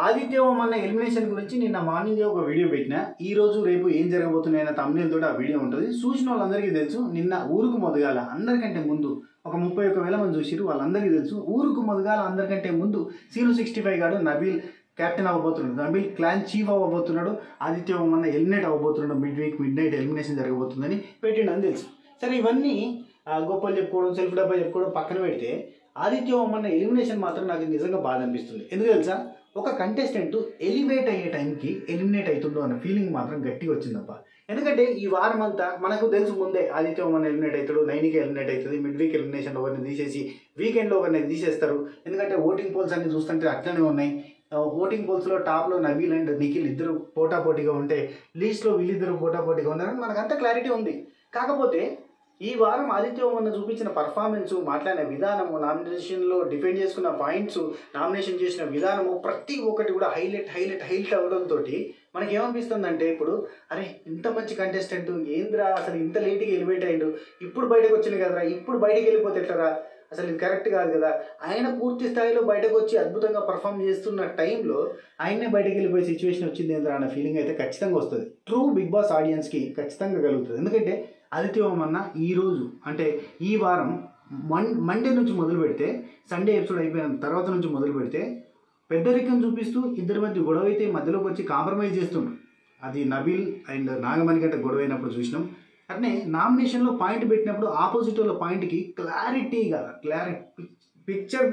ఆదిత్యవం అన్న ఎలిమినేషన్ గురించి నిన్న మార్నింగ్ ఒక వీడియో పెట్టినా. ఈ రోజు రేపు ఏం జరగబోతున్నాయన్న థంబ్నెయిల్ తోటి ఆ వీడియో ఉంటుంది. చూసిన వాళ్ళందరికీ తెలుసు. నిన్న ఊరుకు మొదగాల అందరికంటే ముందు ఒక 31,000 మంది చూసిరు. వాళ్ళందరికీ తెలుసు ఊరుకు మొదగాల అందరికంటే ముందు సీను 65 గాడు నబీల్ కెప్టెన్ అవ్వబోతున్నాడు. నబీల్ క్లాన్ చీఫ్ అవ్వబోతున్నాడు. ఆదిత్యవం అన్న ఎలిమినేట్ అవ్వబోతున్నాడు. మిడ్ నైట్ ఎలిమినేషన్ జరగబోతుందని పెట్టిండని తెలుసు. సరే, ఇవన్నీ గొప్పలు చెప్పుకోవడం, సెల్ఫ్ డబ్బా చెప్పుకోవడం పక్కన పెడితే ఆదిత్యవం అన్న ఎలిమినేషన్ మాత్రం నాకు నిజంగా బాధ అనిపిస్తుంది. ఎందుకు తెలుసా? ఒక కంటెస్టెంట్ ఎలివేట్ అయ్యే టైంకి ఎలిమినేట్ అవుతుండో అన్న ఫీలింగ్ మాత్రం గట్టిగా వచ్చిందప్ప. ఎందుకంటే ఈ వారం అంతా మనకు తెలుసు ముందే ఆదిత్యవం అన్న ఎలిమినేట్ అవుతాడు, 9కి ఎలిమినేట్ అవుతుంది, మిడ్ వీక్ ఎలిమినేషన్లో ఒకరిని తీసేసి వీకెండ్లో ఒకరిని తీసేస్తారు. ఎందుకంటే ఓటింగ్ పోల్స్ అన్ని చూస్తుంటే అట్లనే ఉన్నాయి. ఓటింగ్ పోల్స్లో టాప్లో నబీల్ అండ్ నిఖిల్ ఇద్దరు పోటాపోటీగా ఉంటే లీస్ట్లో వీళ్ళిద్దరు పోటాపోటీగా ఉన్నారని మనకంతా క్లారిటీ ఉంది. కాకపోతే ఈ వారం ఆదిత్యవం అన్న చూపించిన పర్ఫార్మెన్స్, మాట్లాడిన విధానము, నామినేషన్లో డిఫెండ్ చేసుకున్న పాయింట్స్, నామినేషన్ చేసిన విధానము ప్రతి ఒక్కటి కూడా హైలైట్ అవ్వడంతో మనకి ఏమనిపిస్తుందంటే, ఇప్పుడు అరే ఇంత మంచి కంటెస్టెంట్ ఏంద్రా అసలు ఇంత లేట్గా ఎలివేట్ అయ్యిండు, ఇప్పుడు బయటకు వచ్చింది కదరా, ఇప్పుడు బయటకు వెళ్ళిపోతే ఎట్లరా, అసలు ఇది కరెక్ట్ కాదు కదా. ఆయన పూర్తి స్థాయిలో బయటకు వచ్చి అద్భుతంగా పర్ఫామ్ చేస్తున్న టైంలో ఆయనే బయటకు వెళ్ళిపోయే సిచ్యువేషన్ వచ్చింది ఏంద్రా అన్న ఫీలింగ్ అయితే ఖచ్చితంగా వస్తుంది. ట్రూ బిగ్ బాస్ ఆడియన్స్కి ఖచ్చితంగా కలుగుతుంది. ఎందుకంటే ఆదిత్యవం అన్న ఈరోజు అంటే ఈ వారం మండే నుంచి మొదలు పెడితే, సండే ఎపిసోడ్ అయిపోయిన తర్వాత నుంచి మొదలు పెడితే పెద్దరికం చూపిస్తూ ఇద్దరి మధ్య గొడవ అయితే మధ్యలోకి వచ్చి కాంప్రమైజ్ చేస్తుండ్రు. అది నబీల్ అండ్ నాగమణి గంట గొడవ అయినప్పుడు చూసినాం. అట్నే నామినేషన్లో పాయింట్ పెట్టినప్పుడు ఆపోజిట్ వాళ్ళ పాయింట్కి పిక్చర్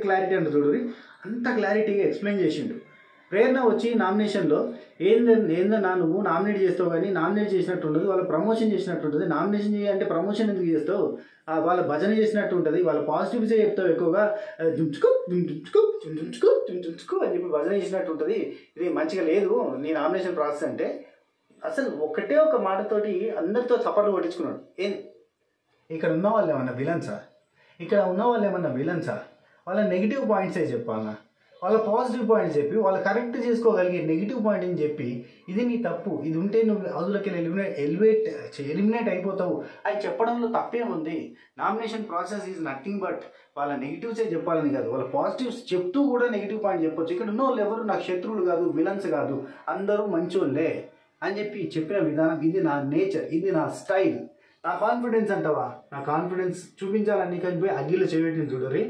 క్లారిటీ అంటే చూడరి అంత క్లారిటీగా ఎక్స్ప్లెయిన్ చేసిండు. ప్రేరణ వచ్చి నామినేషన్లో ఏందన్నా నువ్వు నామినేట్ చేస్తావు కానీ నామినేట్ చేసినట్టు ఉంటుంది, వాళ్ళ ప్రమోషన్ చేసినట్టు ఉంటుంది, నామినేషన్ చేయాలంటే ప్రమోషన్ ఎందుకు చేస్తావు, వాళ్ళ భజన చేసినట్టు ఉంటుంది, వాళ్ళ పాజిటివ్సే చెప్తావు ఎక్కువగా, దుంచుకో అని చెప్పి భజన చేసినట్టు ఉంటుంది, ఇది మంచిగా లేదు నీ నామినేషన్ ప్రాసెస్ అంటే. అసలు ఒకటే ఒక మాటతోటి అందరితో చప్పట్లు కొట్టించుకున్నాడు. ఇక్కడ ఉన్న వాళ్ళు ఏమన్నా విలన్సా? వాళ్ళ నెగిటివ్ పాయింట్సే చెప్పాలన్నా, వాళ్ళ పాజిటివ్ పాయింట్స్ చెప్పి వాళ్ళు కరెక్ట్ చేసుకోగలిగే నెగిటివ్ పాయింట్ అని చెప్పి ఇది నీ తప్పు, ఇది ఉంటే నువ్వు అందులోకి ఎలిమినేట్ అయిపోతావు అని చెప్పడంలో తప్పేముంది. Nomination process is nothing but వాళ్ళ నెగిటివ్సే చెప్పాలని కాదు, వాళ్ళ పాజిటివ్స్ చెప్తూ కూడా నెగిటివ్ పాయింట్ చెప్పొచ్చు. ఇక్కడ ఉన్న వాళ్ళు ఎవరు నాకు శత్రువులు కాదు, విలన్స్ కాదు, అందరూ మంచోళ్ళే అని చెప్పిన విధానం, ఇది నా నేచర్, ఇది నా స్టైల్, నా కాన్ఫిడెన్స్ అంటావా, నా కాన్ఫిడెన్స్ చూపించాలని కానీ పోయి అగ్గిలో చేయబెట్టింది చూడరి.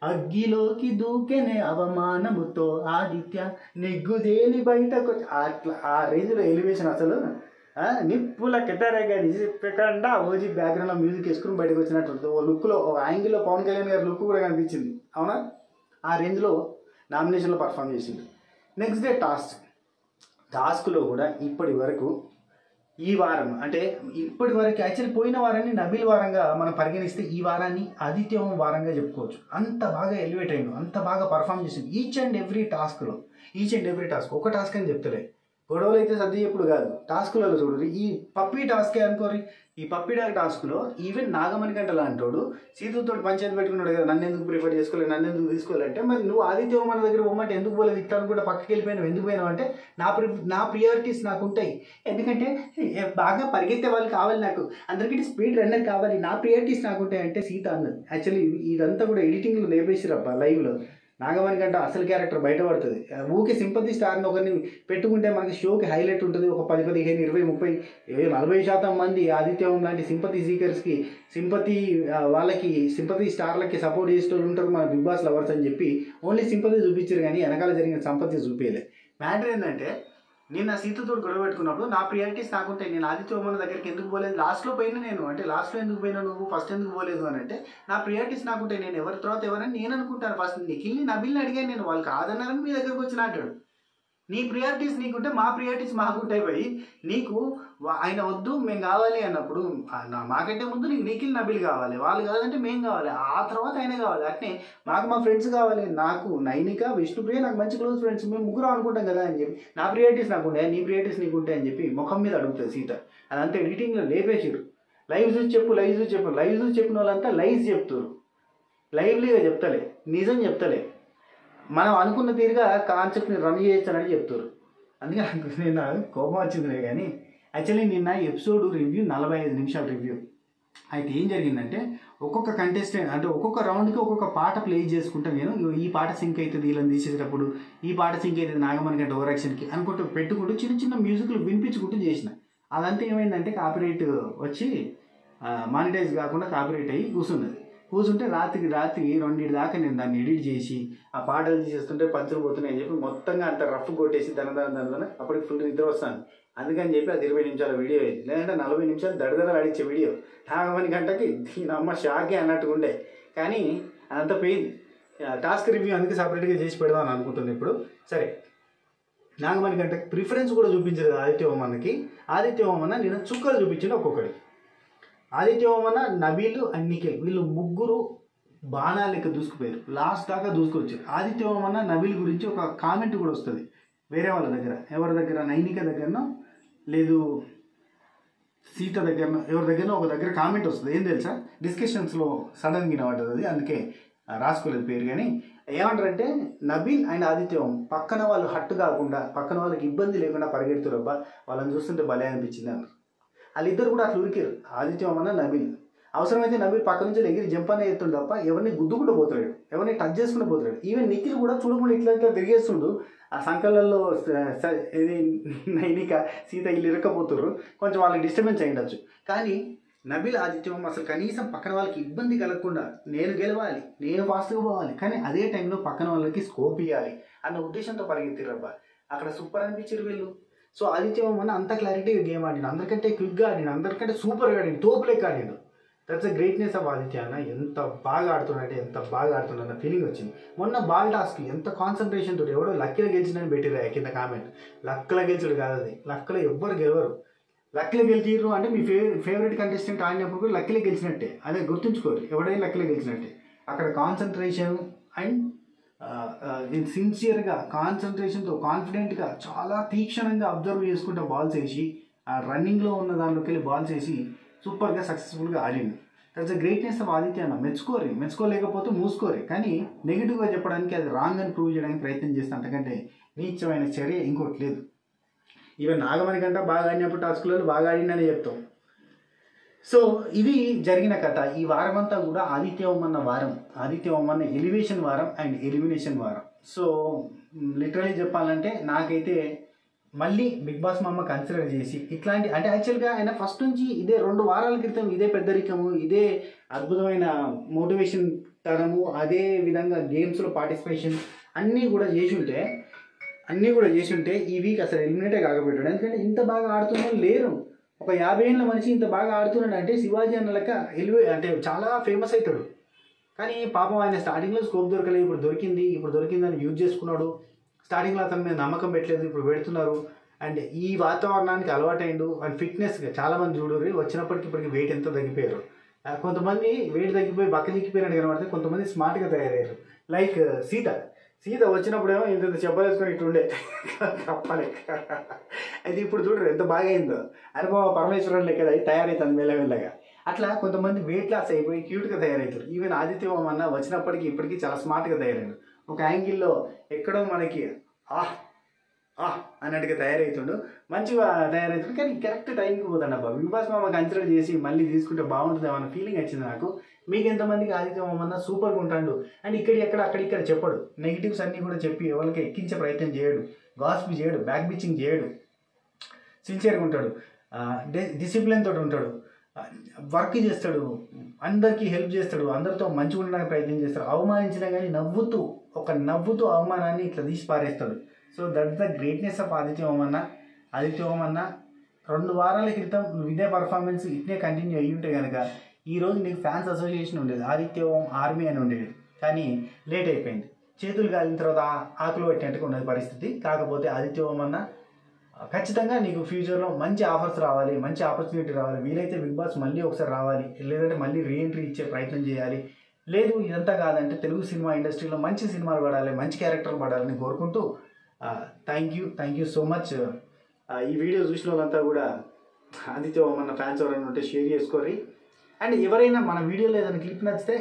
అగ్గిలోకి దూకెనే అవమానముతో ఆదిత్య నెగ్గుదేలి బయటకు, అట్లా ఆ రేంజ్లో ఎలివేషన్. అసలు నిప్పుల కెటారేగా చెప్పకుండా ఓజీ బ్యాక్గ్రౌండ్లో మ్యూజిక్ వేసుకుని బయటకు వచ్చినట్టు ఓ లుక్లో, ఓ యాంగిల్లో పవన్ కళ్యాణ్ గారి లుక్ కూడా కనిపించింది. అవునా? ఆ రేంజ్లో నామినేషన్లో పర్ఫామ్ చేసింది. నెక్స్ట్ డే టాస్క్లో కూడా ఇప్పటి వరకు ఈ వారం అంటే ఇప్పటి వరకు యాక్చువల్లీ పోయిన వారాన్ని నబీల్ వారంగా మనం పరిగణిస్తే ఈ వారాన్ని ఆదిత్యవం వారంగా చెప్పుకోవచ్చు. అంత బాగా ఎలివేట్ అయ్యిండు, అంత బాగా పర్ఫామ్ చేసింది ఈచ్ అండ్ ఎవ్రీ టాస్క్. ఒక టాస్క్ అని చెప్తలే, గొడవలు అయితే సర్ది ఎప్పుడు కాదు, టాస్కులలో చూడరు. ఈ పప్పీ టాస్కే అనుకోరి, ఈ పప్పీ టాస్క్లో ఈవెన్ నాగమణి గంట లాంటోడు సీతతో పంచాయతీ పెట్టుకున్నాడు కదా, నన్ను ఎందుకు ప్రిఫర్ చేసుకోలేదు, నన్ను ఎందుకు తీసుకోవాలంటే, మరి నువ్వు ఆదిత్యవం మన దగ్గర పోమంటే ఎందుకు పోలేదు, ఇట్లా కూడా పక్కకి వెళ్ళిపోయినావు, ఎందుకు పోయినావు అంటే నా ప్రియారిటీస్ నాకు ఉంటాయి, ఎందుకంటే బాగా పరిగెత్తే వాళ్ళు కావాలి, నాకు అందరికీ స్పీడ్ రన్నర్ కావాలి, నా ప్రియారిటీస్ నాకు ఉంటాయి అంటే సీత అన్నది. యాక్చువల్లీ ఇదంతా కూడా ఎడిటింగ్లో లేపేసిరబ్బా లైవ్లో. నాగమణి గంట అసలు క్యారెక్టర్ బయటపడుతుంది. ఊకే సింపతి స్టార్ని ఒకరిని పెట్టుకుంటే మనకి షోకి హైలైట్ ఉంటుంది. ఒక 10, 15, 20, 30, 40% మంది ఆదిత్యవం లాంటి సింపతి సీకర్స్కి, వాళ్ళకి సింపతి స్టార్లకి సపోర్ట్ చేసేటోళ్ళు ఉంటారు మన బిగ్ బాస్ లవర్స్ అని చెప్పి ఓన్లీ సింపతి చూపించారు కానీ వెనకాల జరిగిన సంపత్తి చూపించలే. మ్యాటర్ ఏంటంటే, నేను నా సీతతో గొడవ పెట్టుకున్నప్పుడు నా ప్రియారిటీస్ నాకుంటాయి, నేను ఆదిత్యవం దగ్గరికి ఎందుకు పోలేదు, లాస్ట్లో పోయినా నేను అంటే లాస్ట్లో ఎందుకు పోయినా నువ్వు ఫస్ట్ ఎందుకు పోలేదు అని అంటే, నా ప్రియారిటీస్ నాకుంటాయి, నేను ఎవరి తర్వాత ఎవరని నేను అనుకుంటాను. ఫస్ట్ నిఖిల్ని నబీల్ని అడిగాను నేను, వాళ్ళు కాదన్నారని మీ దగ్గరకు వచ్చిన అంటాడు. నీ ప్రియారిటీస్ నీకుంటే మా ప్రియారిటీస్ మాకుంటాయి పోయి, నీకు ఆయన వద్దు మేము కావాలి అన్నప్పుడు మాకంటే ముందు నీకు నిఖిల్ నబీల్ కావాలి, వాళ్ళు కాదంటే మేము కావాలి, ఆ తర్వాత ఆయన కావాలి. అట్నే మాకు మా ఫ్రెండ్స్ కావాలి, నాకు నైనిక, విష్ణుప్రియ నాకు మంచి క్లోజ్ ఫ్రెండ్స్, మేము ముగ్గురు అనుకుంటాం కదా అని చెప్పి, నా ప్రియారిటీస్ నాకు ఉంటాయి, నీ ప్రియారిటీస్ నీకు ఉంటాయి అని చెప్పి ముఖం మీద అడుగుతుంది సీత. అదంతా ఎడిటింగ్లో లేపేసారు. లైవ్ చూసి చెప్పిన వాళ్ళంతా లైవ్స్ చెప్తారు, లైవ్లీగా చెప్తలే, నిజం చెప్తలే, మనం అనుకున్న తీరుగా కాన్సెప్ట్ని రన్ చేయొచ్చని చెప్తారు. అందుకే నేను కోపం వచ్చిందిలే. కానీ యాక్చువల్లీ నిన్న ఎపిసోడ్ రివ్యూ 45 నిమిషాల రివ్యూ. అయితే ఏం జరిగిందంటే ఒక్కొక్క కంటెస్టెంట్ అంటే ఒక్కొక్క రౌండ్కి ఒక్కొక్క పాట ప్లే చేసుకుంటా నేను ఈ పాట సింక్ అవుతుంది వీళ్ళని తీసేటప్పుడు, ఈ పాట సింక్ అవుతుంది నాగమణి గంట ఓవర్ యాక్షన్కి అనుకుంటూ పెట్టుకుంటూ చిన్న చిన్న మ్యూజిక్లు వినిపించుకుంటూ చేసిన. అదంతా ఏమైందంటే కాపీరైట్ వచ్చి మానిటైజ్ కాకుండా కాపీరైట్ అయ్యి కూర్చుంటే రాత్రికి 2 దాకా నేను దాన్ని ఎడిట్ చేసి ఆ పాటలు తీసేస్తుంటే పంచులు పోతున్నాయి అని చెప్పి మొత్తంగా అంత రఫ్ కొట్టేసి దాని అప్పటికి ఫుల్ నిద్ర వస్తాను. అందుకని చెప్పి అది 20 నిమిషాల వీడియో అయింది, లేదంటే 40 నిమిషాలు దడదర అడిచే వీడియో. నాగమణి గంటకి దీని అమ్మ షాకే అన్నట్టుగా ఉండే, కానీ అదంతా పోయింది. టాస్క్ రివ్యూ అందుకే సపరేట్గా చేసి పెడదామని అనుకుంటుంది ఇప్పుడు. సరే, నాగమణి గంటకి ప్రిఫరెన్స్ కూడా చూపించలేదు ఆదిత్యవర్మన్నకి. ఆదిత్యవర్మన్న నేను చుక్కలు చూపించింది ఒక్కొక్కటి. ఆదిత్యవర్మన్న, నబీల్ అండ్ నిఖిల్ వీళ్ళు ముగ్గురు బాణాలు లెక్క దూసుకుపోయారు, లాస్ట్ దాకా దూసుకొచ్చారు. ఆదిత్యవర్మన్న నబీల్ గురించి ఒక కామెంట్ కూడా వస్తుంది వేరే వాళ్ళ దగ్గర, ఎవరి దగ్గర, నైనిక దగ్గరనో లేదు సీత దగ్గరనో ఎవరి దగ్గరనో ఒక దగ్గర కామెంట్ వస్తుంది. ఏం తెలుసా, డిస్కషన్స్లో సడన్గా వినబడ్డది అది, అందుకే రాసుకోలేదు పేరు. కానీ ఏమంటారంటే నబీల్ అండ్ ఆదిత్యవర్మ పక్కన వాళ్ళు హట్టు కాకుండా, పక్కన వాళ్ళకి ఇబ్బంది లేకుండా పరిగెడుతురబ్బా, వాళ్ళని చూస్తుంటే భలే అనిపించింది అన్నారు. వాళ్ళిద్దరు కూడా అట్లా ఉరికారు, ఆదిత్యవర్మ నబీల్. అవసరమైతే నబీల్ పక్క నుంచి ఎగిరి జంపనే ఎత్తుండు తప్ప ఎవరిని గుద్దుకుంటూ పోతాడు, ఎవరిని టచ్ చేసుకుంటూ పోతాడు. ఈవెన్ నిఖిల్ కూడా చూడకుండా ఇట్లా తిరిగేస్తుండు. ఆ సంకలలో ఇది నైనిక సీత వీళ్ళు ఇరక్కపోతుర్రు, కొంచెం వాళ్ళకి డిస్టర్బెన్స్ అయి ఉండొచ్చు. కానీ నబీల్ ఆదిత్యవర్మ అసలు కనీసం పక్కన వాళ్ళకి ఇబ్బంది కలగకుండా నేను గెలవాలి, నేను ఫాస్ట్గా పోవాలి, కానీ అదే టైంలో పక్కన వాళ్ళకి స్కోప్ ఇవ్వాలి అన్న ఉద్దేశంతో పరిగెత్తిరబ్బా. అక్కడ సూపర్ అనిపించారు వీళ్ళు. సో ఆదిత్యవర్మ అంత క్లారిటీగా గేమ్ ఆడిన, అందరికంటే క్విక్గా ఆడిన, అందరికంటే సూపర్గా ఆడిన, తోపులెక్క ఆడిన. That's the greatness of Aditya అన్న. ఎంత బాగా ఆడుతున్నాడంటే ఎంత బాగా ఆడుతున్నా ఫీలింగ్ వచ్చింది. మొన్న బాల్ టాస్క్ ఎంత కాన్సన్ట్రేషన్ తోటి, ఎవడో లక్కీలో గెలిచిందని పెట్టిరా కింద కామెంట్. లక్కలో గెలిచాడు కాదు అది, లక్కలో ఎవ్వరు గెలవరు. లక్కీలో గెలిచిర్రు అంటే మీ ఫేవరెట్ కంటెస్టెంట్ ఆడినప్పుడు కూడా లక్కీలో గెలిచినట్టే, అదే గుర్తుంచుకోరు, ఎవడైనా లక్కీలో గెలిచినట్టే. అక్కడ కాన్సన్ట్రేషన్ అండ్ సిన్సియర్గా కాన్సన్ట్రేషన్తో కాన్ఫిడెంట్గా చాలా తీక్షణంగా అబ్జర్వ్ చేసుకుంటే బాల్స్ వేసి ఆ రన్నింగ్లో ఉన్న దాంట్లోకి వెళ్ళి బాల్స్ వేసి సూపర్గా సక్సెస్ఫుల్గా ఆడింది. That's the greatness of Aditya అన్న. మెచ్చుకోలేకపోతే మూసుకోరు, కానీ నెగిటివ్గా చెప్పడానికి అది రాంగ్ అని ప్రూవ్ చేయడానికి ప్రయత్నం చేస్తే అంతకంటే నీచమైన చర్య ఇంకోటి లేదు. ఈవెన్ నాగమణి గంట బాగా ఆడినప్పుడు టాస్క్లలో బాగా ఆడిందని చెప్తాం. సో ఇది జరిగిన కథ. ఈ వారం అంతా కూడా ఆదిత్యవర్మన్న వారం, ఆదిత్యవర్మన్న ఎలివేషన్ వారం అండ్ ఎలిమినేషన్ వారం. సో లిటరలీ చెప్పాలంటే నాకైతే మళ్ళీ బిగ్ బాస్ మామ కన్సిడర్ చేసి ఇట్లాంటి, అంటే యాక్చువల్గా ఆయన ఫస్ట్ నుంచి ఇదే 2 వారాల క్రితం ఇదే పెద్దరికము, ఇదే అద్భుతమైన మోటివేషన్ తనము, అదే విధంగా గేమ్స్లో పార్టిసిపేషన్ అన్నీ కూడా చేసి ఉంటే ఈ వీక్ అసలు ఎలిమినేటే కాకపోయాడు. ఎందుకంటే ఇంత బాగా ఆడుతున్న లేరు. ఒక 50 ఏళ్ళ మనిషి ఇంత బాగా ఆడుతున్నాడు అంటే శివాజీ అన్న లెక్క అంటే చాలా ఫేమస్ అవుతాడు. కానీ పాపం ఆయన స్టార్టింగ్లో స్కోప్ దొరకలేదు, ఇప్పుడు దొరికిందని యూజ్ చేసుకున్నాడు. స్టార్టింగ్లో అతని మీద నమ్మకం పెట్టలేదు, ఇప్పుడు పెడుతున్నారు. అండ్ ఈ వాతావరణానికి అలవాటైండు. అండ్ ఫిట్నెస్గా చాలామంది చూడరు, వచ్చినప్పటికి ఇప్పటికి వెయిట్ ఎంత తగ్గిపోయారు. కొంతమంది వెయిట్ తగ్గిపోయి బక్క చిక్కిపోయినట్టు కనబడితే, కొంతమంది స్మార్ట్గా తయారయ్యారు. లైక్ సీత వచ్చినప్పుడేమో ఇంత చెప్పలేసుకొని ఇట్లుండే తప్పలేక, అది ఇప్పుడు చూడరు ఎంత బాగా అయిందో. అనుభవ పరమేశ్వరుడు లెక్క అది తయారవుతుంది మెల్లమెల్లగా. అట్లా కొంతమంది వెయిట్ లాస్ అయిపోయి క్యూట్గా తయారవుతారు. ఈవెన్ ఆదిత్యవర్మ వచ్చినప్పటికీ ఇప్పటికీ చాలా స్మార్ట్గా తయారయ్యాడు. ఒక యాంగిల్లో ఎక్కడో మనకి అన్నట్టుగా తయారవుతుండు, మంచిగా తయారవుతుండు. కానీ కరెక్ట్ టైంకి పోతాడు అబ్బా. బిగ్ బాస్ మామ కన్సిడర్ చేసి మళ్ళీ తీసుకుంటే బాగుంటుంది అన్న ఫీలింగ్ వచ్చింది నాకు. మీకు ఎంతమందికి ఆదిత్యవర్మ సూపర్గా ఉంటాడు. అండ్ అక్కడిక్కడ చెప్పడు, నెగిటివ్స్ అన్నీ కూడా చెప్పి ఎవరికి ఎక్కించే ప్రయత్నం చేయడు, గాసిప్ చేయడు, బ్యాక్ బిచ్చింగ్ చేయడు, సిన్సియర్గా ఉంటాడు, డిసిప్లిన్ తోటి ఉంటాడు, వర్క్ చేస్తాడు, అందరికీ హెల్ప్ చేస్తాడు, అందరితో మంచిగా ఉండడానికి ప్రయత్నం చేస్తాడు. అవమానించినా కానీ నవ్వుతూ అవమానాన్ని ఇట్లా తీసి పారేస్తాడు. So that's the greatness of Aditya Varma. 2 వారాల క్రితం నువ్వు ఇదే పర్ఫార్మెన్స్ ఇట్నే కంటిన్యూ అయ్యి ఉంటే కనుక ఈరోజు నీకు ఫ్యాన్స్ అసోసియేషన్ ఉండేది, ఆదిత్యవర్మ ఆర్మీ అని ఉండేది. కానీ లేట్ అయిపోయింది, చేతులు కాలిన తర్వాత ఆకులు పెట్టినట్టుగా ఉన్నది పరిస్థితి. కాకపోతే ఆదిత్యవర్మ ఖచ్చితంగా నీకు ఫ్యూచర్లో మంచి ఆఫర్స్ రావాలి, మంచి ఆపర్చునిటీ రావాలి. వీలైతే బిగ్ బాస్ మళ్ళీ ఒకసారి రావాలి, లేదంటే మళ్ళీ రీఎంట్రీ ఇచ్చే ప్రయత్నం చేయాలి. లేదు ఇదంతా కాదంటే తెలుగు సినిమా ఇండస్ట్రీలో మంచి సినిమాలు పడాలి, మంచి క్యారెక్టర్లు పడాలని కోరుకుంటూ థ్యాంక్ యూ సో మచ్. ఈ వీడియో చూసిన వాళ్ళంతా కూడా ఆదిత్యవర్మ ఫ్యాన్స్ ఎవరైనా ఉంటే షేర్ చేసుకోరి. అండ్ ఎవరైనా మన వీడియోలో ఏదైనా క్లిప్ నచ్చితే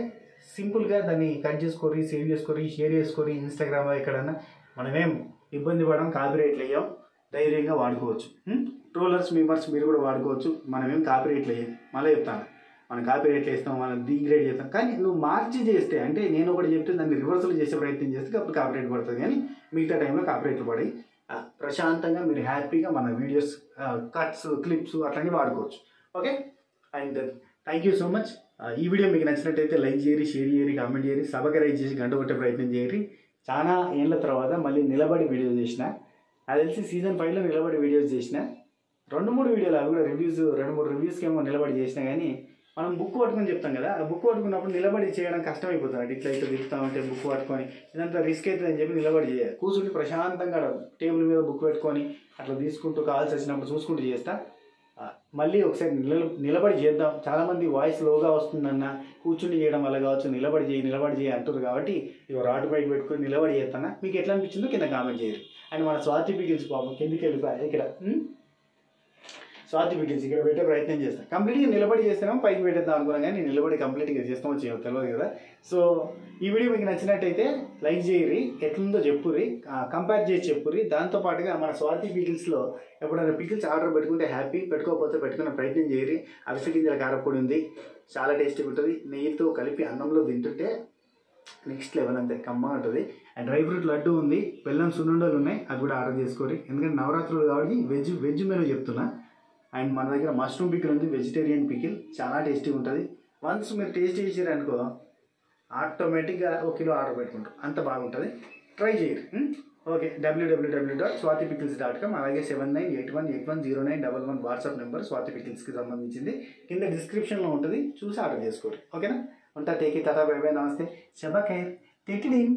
సింపుల్గా దాన్ని కట్ చేసుకోరి, సేవ్ చేసుకోరి, షేర్ చేసుకోరి. ఇన్స్టాగ్రామ్లో ఎక్కడైనా మనమేం ఇబ్బంది పడడం, కాపీరైట్లు అయ్యాం, ధైర్యంగా వాడుకోవచ్చు. ట్రోలర్స్ మీమర్స్ మీరు కూడా వాడుకోవచ్చు, మనమేం కాపీరైట్లు అయ్యాం. మళ్ళీ చెప్తాను, మనం కాపీ రేట్లు వేస్తాం, మనం డీగ్రేడ్ చేస్తాం. కానీ నువ్వు మార్చి చేస్తే, అంటే నేను ఒకటి చెప్తే దాన్ని రివర్సల్ చేసే ప్రయత్నం చేస్తే అప్పుడు కాపీ రేట్ పడుతుంది. కానీ మిగతా టైంలో కాపీ రేట్లు పడి ప్రశాంతంగా మీరు హ్యాపీగా మన వీడియోస్ కట్స్, క్లిప్స్ అట్లన్నీ వాడుకోవచ్చు. Okay, and thank you so much. ఈ వీడియో మీకు నచ్చినట్టయితే లైక్ చేయరి, షేర్ చేయరి, కామెంట్ చేయరి, సబ్స్క్రైబ్ చేసి గంట కొట్టే ప్రయత్నం చేయరి. చాలా ఏళ్ళ తర్వాత మళ్ళీ నిలబడి వీడియోస్ చేసిన, అది తెలిసి సీజన్ 5లో నిలబడి వీడియోస్ చేసిన. 2-3 వీడియోలు అవి కూడా రివ్యూస్, 2-3 రివ్యూస్కి ఏమో నిలబడి చేసినా. కానీ మనం బుక్ పట్టుకొని చెప్తాం కదా, ఆ బుక్ పట్టుకున్నప్పుడు నిలబడి చేయడం కష్టమైపోతుంది. ఇట్లా తిప్పుతామంటే బుక్ పట్టుకొని ఇదంతా రిస్క్ అవుతుంది అని చెప్పి నిలబడి చేయాలి. కూర్చుంటే ప్రశాంతంగా టేబుల్ మీద బుక్ పెట్టుకొని అట్లా తీసుకుంటూ కాల్సి వచ్చినప్పుడు చూసుకుంటూ చేస్తా. మళ్ళీ ఒకసారి నిలబడి చేద్దాం. చాలామంది వాయిస్ లోగా వస్తుందన్న కూర్చుని చేయడం వల్ల కావచ్చు, నిలబడి చేయి అంటారు. కాబట్టి ఇక రాటు బైక్ పెట్టుకొని నిలబడి చేస్తానా. మీకు ఎట్లా అనిపించిందో కింద కామెంట్ చేయరు. అండ్ మన స్వాతి పికిల్స్ పాపం కిందికి వెళ్ళిపోయాయి. ఇక్కడ స్వాతి పికిల్స్ ఇక్కడ పెట్టే ప్రయత్నం చేస్తాను. కంప్లీట్గా నిలబడి చేస్తామో పైకి పెట్టేద్దాం అనుకున్నాం, కానీ నేను నిలబడి కంప్లీట్గా చేస్తామో చేయవు తెలియదు కదా. సో ఈ వీడియో మీకు నచ్చినట్టయితే లైక్ చేయరి, ఎట్లుందో చెప్పుర్రి, కంపేర్ చేసి చెప్పుర్రి. దాంతోపాటుగా మన స్వాతి పికిల్స్లో ఎప్పుడైనా పికిల్స్ ఆర్డర్ పెట్టుకుంటే హ్యాపీ, పెట్టుకోకపోతే పెట్టుకునే ప్రయత్నం చేయరి. అవిసె గింజల కారపొడి ఉంది, చాలా టేస్టీగా ఉంటుంది. నెయ్యితో కలిపి అన్నంలో తింటుంటే నెక్స్ట్ లెవెల్, అంతే కమ్మగా ఉంటుంది. అండ్ డ్రై ఫ్రూట్ లడ్డు ఉంది, బెల్లం సున్నుండలు ఉన్నాయి, అవి కూడా ఆర్డర్ చేసుకోరి. ఎందుకంటే నవరాత్రులు కాబట్టి వెజ్ మెనూ చెప్తున్నా. అండ్ మన దగ్గర మష్రూమ్ పికిల్ ఉంది, వెజిటేరియన్ పికిల్, చాలా టేస్టీగా ఉంటుంది. వన్స్ మీరు టేస్ట్ చేసారు అనుకో ఆటోమేటిక్గా 1 కిలో ఆర్డర్ పెట్టుకుంటారు, అంత బాగుంటుంది. ట్రై చేయరు. Okay, www.swatipickles.com. అలాగే 7981810911 వాట్సాప్ నెంబర్ స్వాతి పికిల్స్కి సంబంధించింది. కింద డిస్క్రిప్షన్లో ఉంటుంది, చూసి ఆర్డర్ చేసుకోరు. ఓకేనా, ఉంటా. Take it, Tata, by by, నమస్తే, శబా ఖైర్. టిటిడిన్.